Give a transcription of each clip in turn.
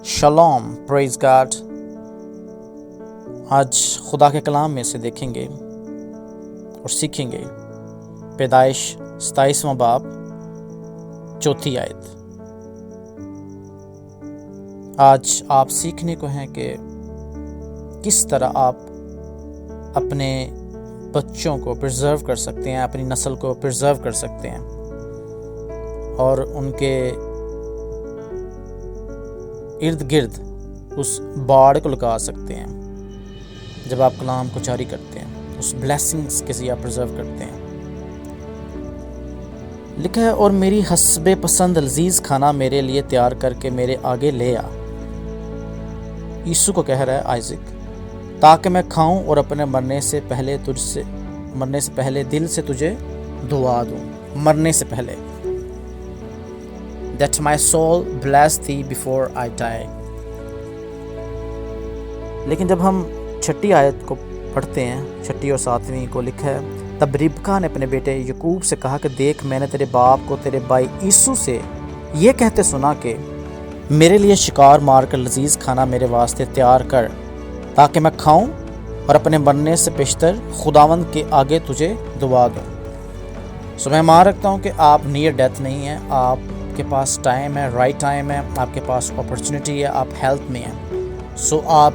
Shalom, پریز God. آج خدا کے کلام میں سے دیکھیں گے اور سیکھیں گے پیدائش 27واں باب 4 آیت۔ آج آپ سیکھنے کو ہیں کہ کس طرح آپ اپنے بچوں کو پرزرو کر سکتے ہیں، اپنی نسل کو پرزرو کر سکتے ہیں اور ان کے ارد گرد اس باڑ کو لگا سکتے ہیں۔ جب آپ کلام کو جاری کرتے ہیں، اس بلیسنگز کے ذریعے آپ پرزرو کرتے ہیں۔ لکھا ہے، اور میری حسب پسند لذیذ کھانا میرے لیے تیار کر کے میرے آگے لے آ۔ یسوع کو کہہ رہا ہے آئزک، تاکہ میں کھاؤں اور اپنے مرنے سے پہلے دل سے تجھے دعا دوں۔ مرنے سے پہلے that my soul bless thee before I die۔ لیکن جب ہم 6 آیت کو پڑھتے ہیں، 6 اور 7 کو لکھا ہے، تب ربکا نے اپنے بیٹے یعقوب سے کہا کہ دیکھ، میں نے تیرے باپ کو تیرے بھائی عیسو سے یہ کہتے سنا کہ میرے لیے شکار مار کر لذیذ کھانا میرے واسطے تیار کر، تاکہ میں کھاؤں اور اپنے مرنے سے پیشتر خداوند کے آگے تجھے دعا دوں۔ میں مان رکھتا ہوں کہ آپ نیئر ڈیتھ نہیں ہیں، آپ کے پاس ٹائم ہے، رائٹ ٹائم ہے، آپ کے پاس اپرچونٹی ہے، آپ ہیلتھ میں ہیں۔ آپ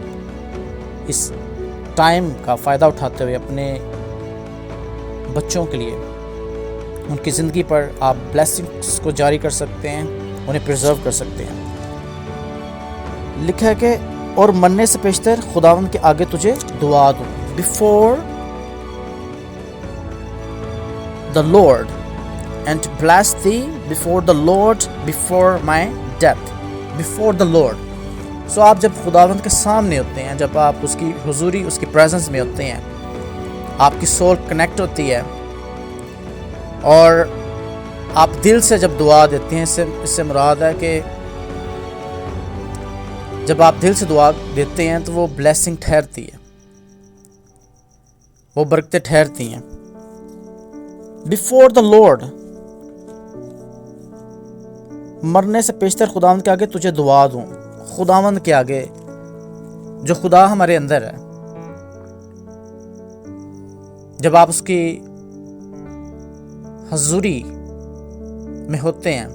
اس ٹائم کا فائدہ اٹھاتے ہوئے اپنے بچوں کے لیے، ان کی زندگی پر آپ بلیسنگز کو جاری کر سکتے ہیں، انہیں پرزرو کر سکتے ہیں۔ لکھا ہے کہ اور مرنے سے پیشتر خداوند کے آگے تجھے دعا دوں۔ Before the Lord and bless thee before the Lord before my death۔ Before the Lord۔ آپ جب خداوند کے سامنے ہوتے ہیں، جب آپ اس کی حضوری، اس کی پریزنس میں ہوتے ہیں، آپ کی سول کنیکٹ ہوتی ہے اور آپ دل سے جب دعا دیتے ہیں، اس سے مراد ہے کہ جب آپ دل سے دعا دیتے ہیں تو وہ بلیسنگ ٹھہرتی ہے، وہ برکتیں ٹھہرتی ہیں۔ Before the Lord، مرنے سے پیشتر خداوند کے آگے تجھے دعا دوں۔ خداوند کے آگے، جو خدا ہمارے اندر ہے، جب آپ اس کی حضوری میں ہوتے ہیں،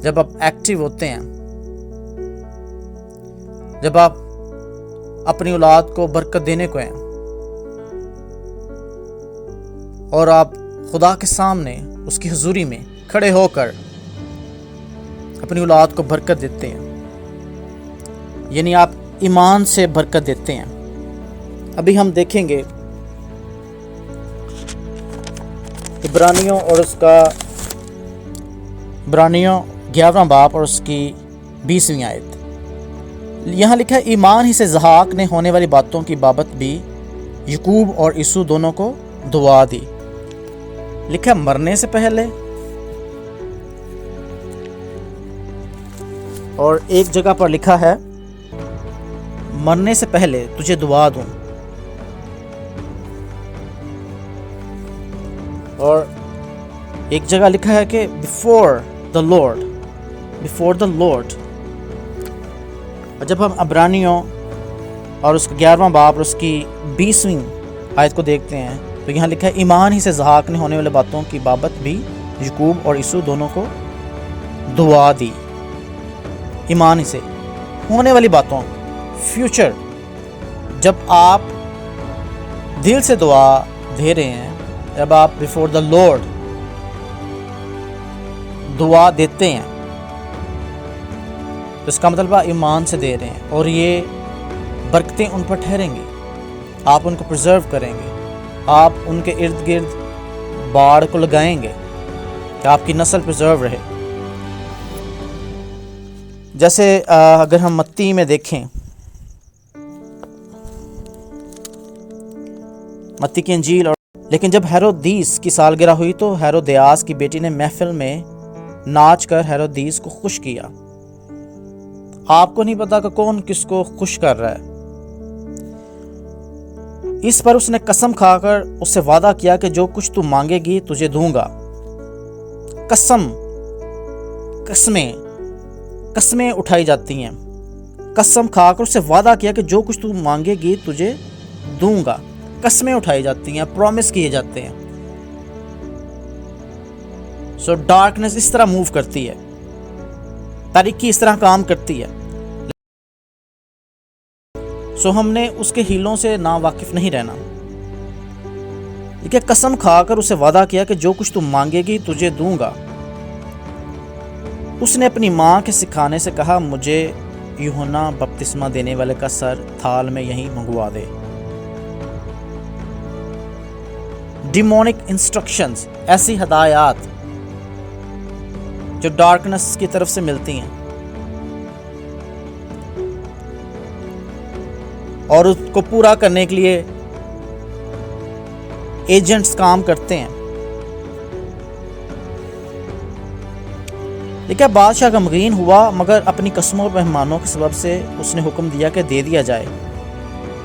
جب آپ ایکٹیو ہوتے ہیں، جب آپ اپنی اولاد کو برکت دینے کو ہیں اور آپ خدا کے سامنے اس کی حضوری میں کھڑے ہو کر اپنی اولاد کو برکت دیتے ہیں، یعنی آپ ایمان سے برکت دیتے ہیں۔ ابھی ہم دیکھیں گے عبرانیوں 11واں باب اور اس کی 20ویں آیت۔ یہاں لکھا ہے، ایمان ہی سے اسحاق نے ہونے والی باتوں کی بابت بھی یعقوب اور عیسو دونوں کو دعا دی۔ لکھا ہے مرنے سے پہلے، اور ایک جگہ پر لکھا ہے مرنے سے پہلے تجھے دعا دوں، اور ایک جگہ لکھا ہے کہ before the Lord۔ اور جب ہم عبرانیوں اور اس کا 11واں باب اور اس کی 20ویں آیت کو دیکھتے ہیں تو یہاں لکھا ہے، ایمان ہی سے اسحاق نے ہونے والے باتوں کی بابت بھی یعقوب اور عیسو دونوں کو دعا دی۔ ایمان ہی سے ہونے والی باتوں، فیوچر، جب آپ دل سے دعا دے رہے ہیں، جب آپ بیفور دا لارڈ دعا دیتے ہیں تو اس کا مطلب آپ ایمان سے دے رہے ہیں، اور یہ برکتیں ان پر ٹھہریں گی، آپ ان کو پرزرو کریں گے، آپ ان کے ارد گرد باڑ کو لگائیں گے کہ آپ کی نسل پرزرو رہے۔ جیسے اگر ہم متی میں دیکھیں، متی کی انجیل، لیکن جب ہیرودیس کی سالگرہ ہوئی تو ہیرودیاس کی بیٹی نے محفل میں ناچ کر ہیرودیس کو خوش کیا۔ آپ کو نہیں پتا کہ کون کس کو خوش کر رہا ہے۔ اس پر اس نے قسم کھا کر اس سے وعدہ کیا کہ جو کچھ تو مانگے گی تجھے دوں گا۔ قسمیں اٹھائی جاتی ہیں قسم کھا کر اسے وعدہ کیا کہ جو کچھ تو مانگے گی تجھے دوں گا. قسمیں اٹھائی جاتی ہیں, پرومس کیے جاتے ہیں. سو ڈارکنس اس طرح موو کرتی ہے, تاریکی اس طرح کام کرتی ہے. سو ہم نے اس کے ہیلوں سے نا واقف نہیں رہنا. لیکن قسم کھا کر اسے وعدہ کیا کہ جو کچھ تم مانگے گی تجھے دوں گا. اس نے اپنی ماں کے سکھانے سے کہا مجھے یوحنا بپتسمہ دینے والے کا سر تھال میں یہیں منگوا دے. ڈیمونک انسٹرکشنز, ایسی ہدایات جو ڈارکنس کی طرف سے ملتی ہیں اور اس کو پورا کرنے کے لیے ایجنٹس کام کرتے ہیں. لیکن بادشاہ غمگین ہوا, مگر اپنی قسموں اور مہمانوں کے سبب سے اس نے حکم دیا کہ دے دیا جائے,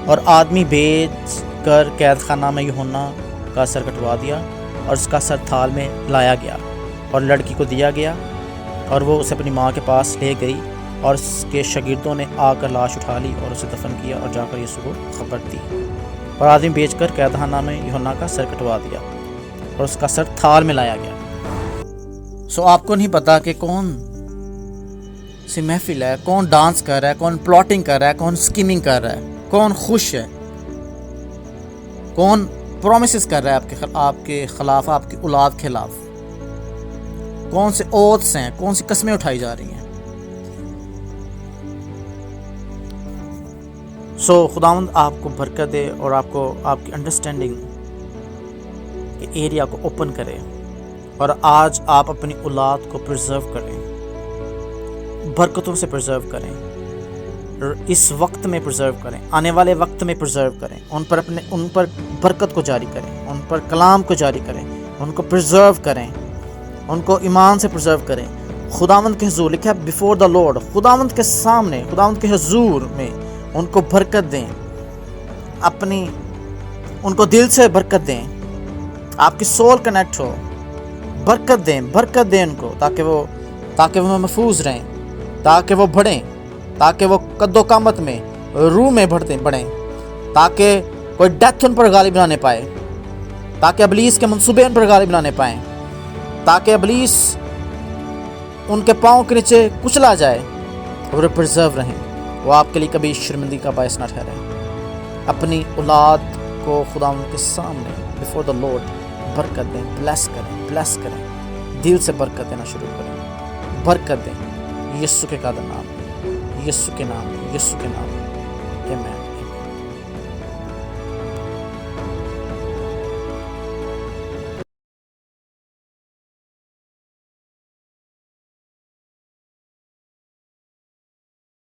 اور آدمی بھیج کر قید خانہ میں یوحنا کا سر کٹوا دیا اور اس کا سر تھال میں لایا گیا اور لڑکی کو دیا گیا, اور وہ اسے اپنی ماں کے پاس لے گئی, اور اس کے شاگردوں نے آ کر لاش اٹھا لی اور اسے دفن کیا اور جا کر یسوع کو خبر دی, اور آدمی بیچ کر قید خانہ میں یوحنا کا سر کٹوا دیا اور اس کا سر تھال میں لایا گیا. سو آپ کو نہیں پتا کہ کون سی محفل ہے, کون ڈانس کر رہا ہے, کون پلاٹنگ کر رہا ہے, کون سکیمنگ کر رہا ہے, کون خوش ہے, کون پرومسز کر رہا ہے آپ کے خلاف, آپ کی اولاد کے خلاف, کون سے اوتھس ہیں, کون سی قسمیں اٹھائی جا رہی ہیں. سو خداوند آپ کو برکت دے اور آپ کو آپ کی انڈرسٹینڈنگ کے ایریا کو اوپن کرے, اور آج آپ اپنی اولاد کو پرزرو کریں, برکتوں سے پرزرو کریں, اس وقت میں پرزرو کریں, آنے والے وقت میں پرزرو کریں, ان پر برکت کو جاری کریں, ان پر کلام کو جاری کریں, ان کو پرزرو کریں, ان کو ایمان سے پرزرو کریں. خداوند کے حضور, لکھا ہے بیفور دا لارڈ, خداوند کے سامنے, خداوند کے حضور میں ان کو برکت دیں, ان کو دل سے برکت دیں, آپ کی سول کنیکٹ ہو, برکت دیں ان کو, تاکہ وہ محفوظ رہیں, تاکہ وہ بڑھیں, تاکہ وہ قد و قامت میں روح میں بڑھیں, تاکہ کوئی ڈیتھ ان پر غالب نہ آنے پائے, تاکہ ابلیس کے منصوبے ان پر غالب نہ آنے پائیں, تاکہ ابلیس ان کے پاؤں کے نیچے کچلا جائے, اور وہ پرزرو رہیں, وہ آپ کے لیے کبھی شرمندگی کا باعث نہ ٹھہرے. اپنی اولاد کو خداوند کے سامنے بیفور دا لارڈ برکت دیں, بلیس کریں, دل سے برکت دینا شروع کریں, برکت دیں, یسوع کے قادر نام, یسوع کے نام, یسوع کے نام.